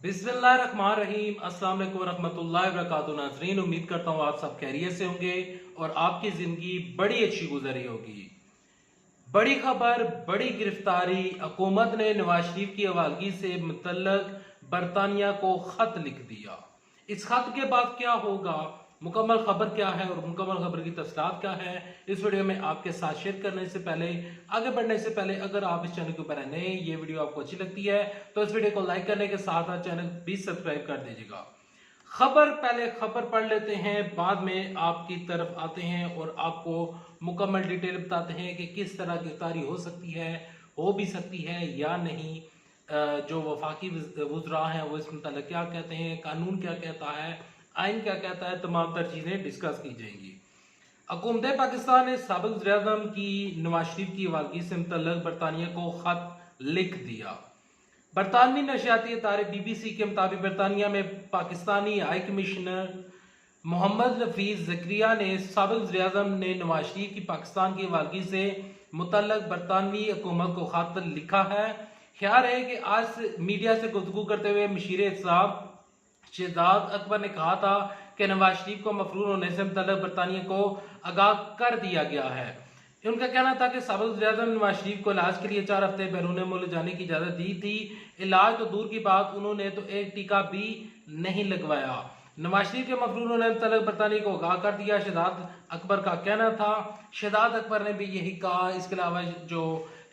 बिस्मिल्लाहिर्रहमानिर्रहीम। अस्सलाम वालेकुम रहमतुल्लाहि व बरकातुहू। नाज़रीन, उम्मीद करता हूँ आप सब खैरियत से होंगे और आपकी जिंदगी बड़ी अच्छी गुजर रही होगी। बड़ी खबर, बड़ी गिरफ्तारी। हुकूमत ने नवाज शरीफ की हवालगी से मुतल्लक बरतानिया को खत लिख दिया। इस खत के बाद क्या होगा, मुकम्मल खबर क्या है और मुकम्मल खबर की तफसीलात क्या है, इस वीडियो में आपके साथ शेयर करने से पहले, आगे बढ़ने से पहले, अगर आप इस चैनल के ऊपर नए, ये वीडियो आपको अच्छी लगती है तो इस वीडियो को लाइक करने के साथ साथ चैनल भी सब्सक्राइब कर दीजिएगा। पहले खबर पढ़ लेते हैं, बाद में आपकी तरफ आते हैं और आपको मुकम्मल डिटेल बताते हैं कि किस तरह गिरफ्तारी हो सकती है, हो भी सकती है या नहीं। जो वफाकी वुज़रा हैं वो इस मतलब क्या कहते हैं, कानून क्या कहता है, आइन क्या कहता है, तमाम तर चीज़ें डिस्कस की जाएंगी। हुकूमत पाकिस्तान ने साबिक़ वज़ीर-ए-आज़म की नवाज शरीफ की हवालगी से मुतल्लक बरतानिया को खत लिख दिया। बरतानवी नशियाती इदारे BBC के मुताबिक बरतानिया में पाकिस्तानी हाई कमिश्नर मोहम्मद नफीस ज़करिया ने साबिक़ वज़ीर-ए-आज़म ने नवाज शरीफ की पाकिस्तान की हवालगी से मुतल्लक बरतानवी हुकूमत को खत लिखा है। ख्याल है कि आज मीडिया से गुफ्तगू करते हुए मशीर साहब शहजाद अकबर ने कहा था कि नवाज शरीफ को मफरून होने से मुतल्लक बरतानिया को आगाह कर दिया गया है। उनका कहना था कि साबिक़ वज़ीर-ए-आज़म नवाज शरीफ को इलाज के लिए 4 हफ्ते बैरून मुल्क जाने की इजाज़त दी थी। इलाज तो दूर की बात, उन्होंने तो एक टीका भी नहीं लगवाया। नवाज शरीफ के मफरून होने मुतल्लक बरतानिया को आगाह कर दिया, शहजाद अकबर का कहना था। शहजाद अकबर ने भी यही कहा। इसके अलावा जो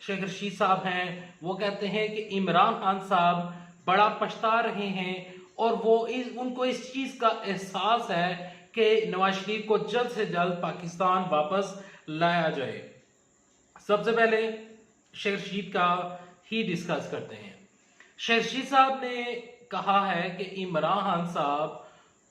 शेख रशीद साहब हैं वो कहते हैं कि इमरान खान साहब बड़ा पछता रहे हैं और उनको इस चीज़ का एहसास है कि नवाज शरीफ को जल्द से जल्द पाकिस्तान वापस लाया जाए। सबसे पहले शेख रशीद का ही डिस्कस करते हैं। शेख रशीद साहब ने कहा है कि इमरान खान साहब,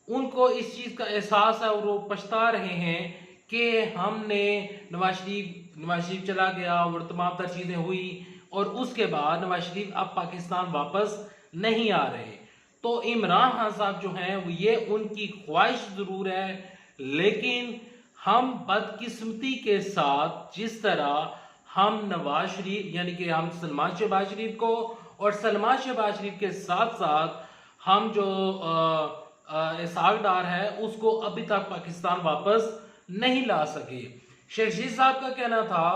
उनको इस चीज़ का एहसास है और वो पछता रहे हैं कि हमने नवाज शरीफ चला गया और तमाम तर चीज़ें हुई और उसके बाद नवाज शरीफ अब पाकिस्तान वापस नहीं आ रहे। तो इमरान खान साहब जो हैं वो, ये उनकी ख्वाहिश ज़रूर है, लेकिन हम बदकिस्मती के साथ जिस तरह हम नवाज शरीफ यानी कि हम सलमान शहबाज शरीफ को और सलमान शहबाज शरीफ के साथ साथ हम जो इसहाक डार है उसको अभी तक पाकिस्तान वापस नहीं ला सके। शेख रशीद साहब का कहना था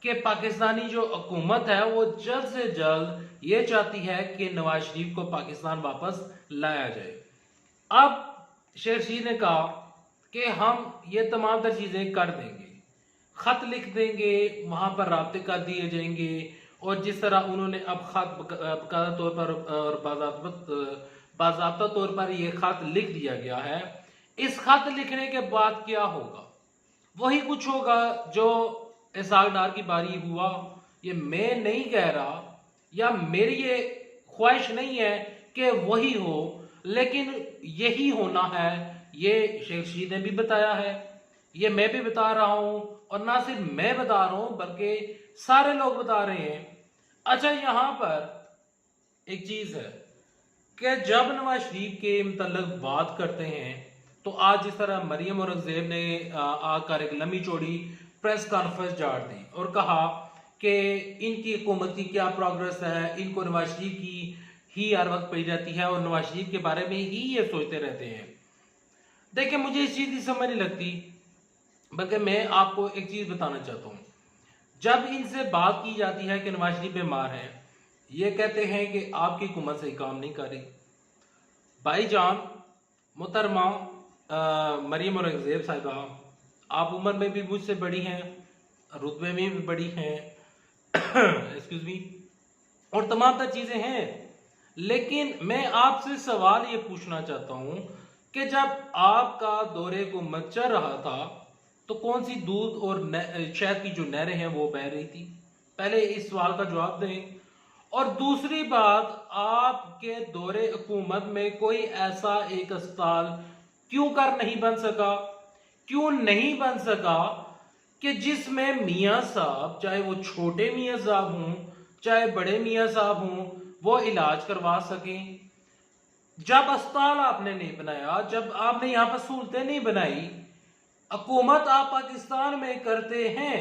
कि पाकिस्तानी जो हुकूमत है वो जल्द से जल्द ये चाहती है कि नवाज शरीफ को पाकिस्तान वापस लाया जाए। अब शेख रशीद ने कहा कि हम ये तमाम तर चीज़ें कर देंगे, खत लिख देंगे, वहाँ पर राब्ते कर दिए जाएंगे और जिस तरह उन्होंने अब खत बाकायदा तौर पर और बाज़ाब्ता तौर पर यह खत लिख दिया गया है। इस खत लिखने के बाद क्या होगा, वही कुछ होगा जो इसहाक डार की बारी हुआ। ये मैं नहीं कह रहा या मेरी ये ख्वाहिश नहीं है कि वही हो, लेकिन यही होना है। ये शेख रशीद ने भी बताया है, ये मैं भी बता रहा हूं और ना सिर्फ मैं बता रहा हूं बल्कि सारे लोग बता रहे हैं। अच्छा, यहां पर एक चीज है कि जब नवाज शरीफ के मुतल्लक बात करते हैं तो आज जिस तरह मरियम औरंगजेब ने आकर एक लंबी चौड़ी प्रेस कॉन्फ्रेंस झाड़ दी और कहा कि इनकी हुकूमत की क्या प्रोग्रेस है, इनको नवाज शरीफ की ही हर वक्त पड़ी रहती है और नवाज शरीफ के बारे में ही ये सोचते रहते हैं। देखिए, मुझे इस चीज़ की समझ नहीं लगती, बल्कि मैं आपको एक चीज़ बताना चाहता हूँ। जब इनसे बात की जाती है कि नवाज शरीफ बीमार हैं, ये कहते हैं कि आपकी हुकूमत सही काम नहीं कर रही। भाईजान मोहतरमा मरियम औरंगजेब साहिबा, आप उम्र में भी मुझसे बड़ी हैं, रुतबे में भी बड़ी हैं एक्सक्यूज मी, और तमाम तर चीज़ें हैं, लेकिन मैं आपसे सवाल ये पूछना चाहता हूँ कि जब आपका दौरे हुकूमत चल रहा था तो कौन सी दूध और शहद की जो नहरें हैं वो बह रही थी? पहले इस सवाल का जवाब दें। और दूसरी बात, आपके दौरे हुकूमत में कोई ऐसा एक अस्पताल क्यों नहीं बन सका, क्यों नहीं बन सका कि जिसमें मियाँ साहब, चाहे वो छोटे मियाँ साहब हों चाहे बड़े मियाँ साहब हों, वो इलाज करवा सकें? जब अस्पताल आपने नहीं बनाया, जब आपने यहाँ पर सहूलतें नहीं बनाई, हुकूमत आप पाकिस्तान में करते हैं,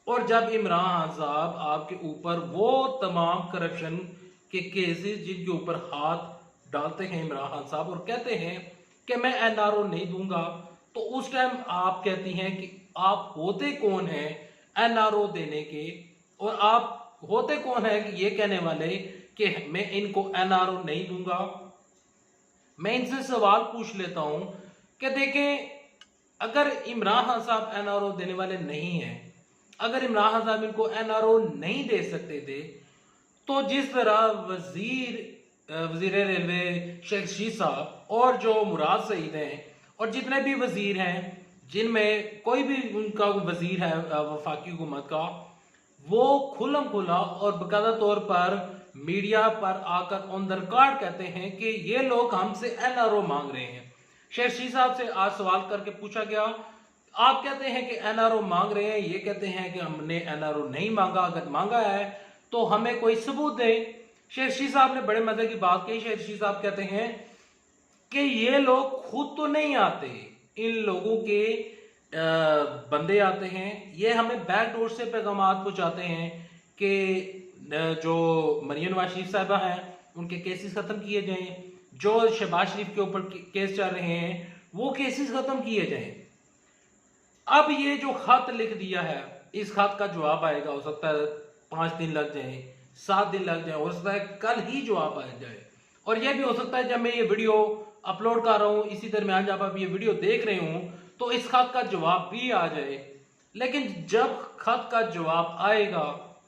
और जब इमरान खान साहब आपके ऊपर वो तमाम करप्शन के केसेस जिनके ऊपर हाथ डालते हैं इमरान खान साहब और कहते हैं कि मैं एनआरओ नहीं दूंगा, तो उस टाइम आप कहती हैं कि आप होते कौन हैं एनआरओ देने के, और आप होते कौन हैं कि ये कहने वाले कि मैं इनको एनआरओ नहीं दूंगा। मैं इनसे सवाल पूछ लेता हूं कि देखें, अगर इमरान खान साहब एनआरओ देने वाले नहीं हैं, अगर इमरान खान साहब इनको एनआरओ नहीं दे सकते थे, तो जिस तरह वजीर रेलवे शेख रशीद साहब और जो मुराद सईद हैं और जितने भी वजीर हैं, जिनमें कोई भी उनका वजीर है वफाकी हुकूमत का, वो खुल्लम खुल्ला और बाकायदा तौर पर मीडिया पर आकर ऑन द रिकॉर्ड कहते हैं कि ये लोग हमसे एनआरओ मांग रहे हैं। शेख रशीद साहब से आज सवाल करके पूछा गया, आप कहते हैं कि एनआरओ मांग रहे हैं, ये कहते हैं कि हमने एनआरओ नहीं मांगा, अगर मांगा है तो हमें कोई सबूत दें। शेख रशीद साहब ने बड़े मजे की बात कही। शेख रशीद साहब कहते हैं कि ये लोग खुद तो नहीं आते, इन लोगों के बंदे आते हैं, ये हमें बैकडोर से पैगामात पहुंचाते हैं कि जो मरियम नवाज शरीफ साहबा हैं उनके केसेस खत्म किए जाएं, जो शहबाज शरीफ के ऊपर केस चल रहे हैं वो केसेस खत्म किए जाएं। अब ये जो खत लिख दिया है, इस खत का जवाब आएगा, हो सकता है 5 दिन लग जाए, 7 दिन लग जाए, हो सकता है कल ही जवाब आ जाए, और यह भी हो सकता है जब मैं ये वीडियो अपलोड कर रहा हूं, इसी दरमियान जब आप ये वीडियो देख रहे हूं तो इस खत का जवाब भी आ जाए। लेकिन जब खत का जवाब आएगा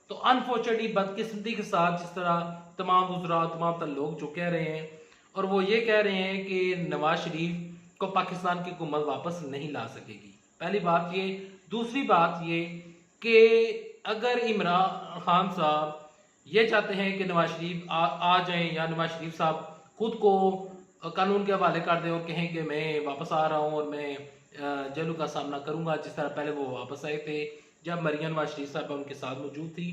तो अनफॉर्चुनेटली बदकिस्मती के साथ जिस तरह तमाम वज़रा तमाम लोग जो कह रहे हैं, और वो ये कह रहे हैं कि नवाज शरीफ को पाकिस्तान की हुकूमत वापस नहीं ला सकेगी। पहली बात ये। दूसरी बात ये कि अगर इमरान खान साहब ये चाहते हैं कि नवाज शरीफ आ जाएं, या नवाज शरीफ साहब खुद को कानून के हवाले कर दें और कहें कि मैं वापस आ रहा हूं और मैं जेलों का सामना करूंगा, जिस तरह पहले वो वापस आए थे जब मरियम नवाज शरीफ साहब उनके साथ मौजूद थी,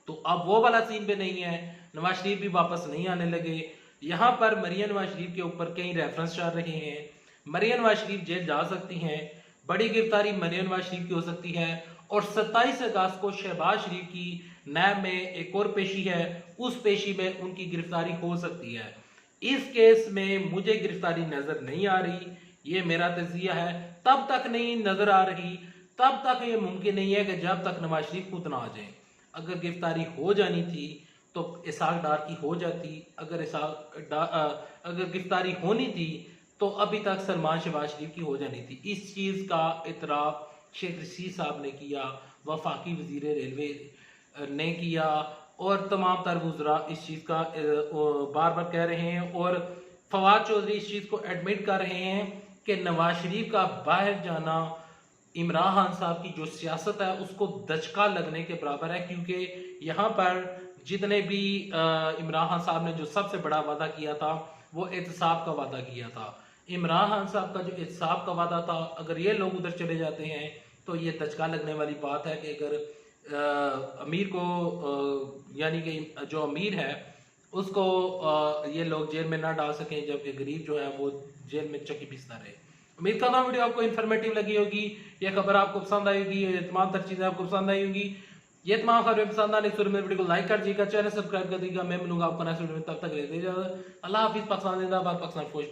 तो अब वो वाला सीन भी नहीं है, नवाज शरीफ भी वापस नहीं आने लगे। यहाँ पर मरियम नवाज शरीफ के ऊपर कई रेफरेंस चल रहे हैं, मरियम नवाज शरीफ जेल जा सकती हैं, बड़ी गिरफ्तारी मरियम नवाज शरीफ की हो सकती है, और 27 अगस्त को शहबाज शरीफ की नैब में एक और पेशी है, उस पेशी में उनकी गिरफ्तारी हो सकती है। इस केस में मुझे गिरफ्तारी नजर नहीं आ रही, ये मेरा तजिया है, तब तक नहीं नजर आ रही, तब तक ये मुमकिन नहीं है कि जब तक नवाज शरीफ खुद ना आ जाए। अगर गिरफ्तारी हो जानी थी तो इसहाक डार की हो जाती, अगर गिरफ्तारी होनी थी तो अभी तक सलमान शहबाज शरीफ की हो जानी थी। इस चीज का इतराफ शेख रशीद साहब ने किया, वफाकी वजीर रेलवे ने किया, और तमाम तर वज़रा इस चीज का बार बार कह रहे हैं, और फवाद चौधरी इस चीज को एडमिट कर रहे हैं कि नवाज शरीफ का बाहर जाना इमरान खान साहब की जो सियासत है उसको दचका लगने के बराबर है, क्योंकि यहाँ पर जितने भी इमरान खान साहब ने जो सबसे बड़ा वादा किया था वो एहतसाब का वादा किया था। इमरान खान साहब का जो एहतसाब का वादा था, अगर ये लोग उधर चले जाते हैं तो ये दचका लगने वाली बात है कि अगर अमीर को यानी कि जो अमीर है उसको ये लोग जेल में ना डाल सकें, जबकि गरीब जो है वो जेल में चक्की पीसता रहे। उम्मीद करता हूँ वीडियो आपको इन्फॉर्मेटिव लगी होगी, ये खबर आपको पसंद आई होगी, ये तमाम तर चीजें आपको पसंद आई होंगी। ये तमाम खबरें पसंद आने के मेरे वीडियो को लाइक कर दीजिएगा, चैनल सब्सक्राइब कर दीजिएगा। मैं मिलूंगा आपको नेक्स्ट वीडियो में, तब तक रहते अल्लाह हाफिज। पाकिस्तान जिंदाबाद, पाकिस्तान फौज।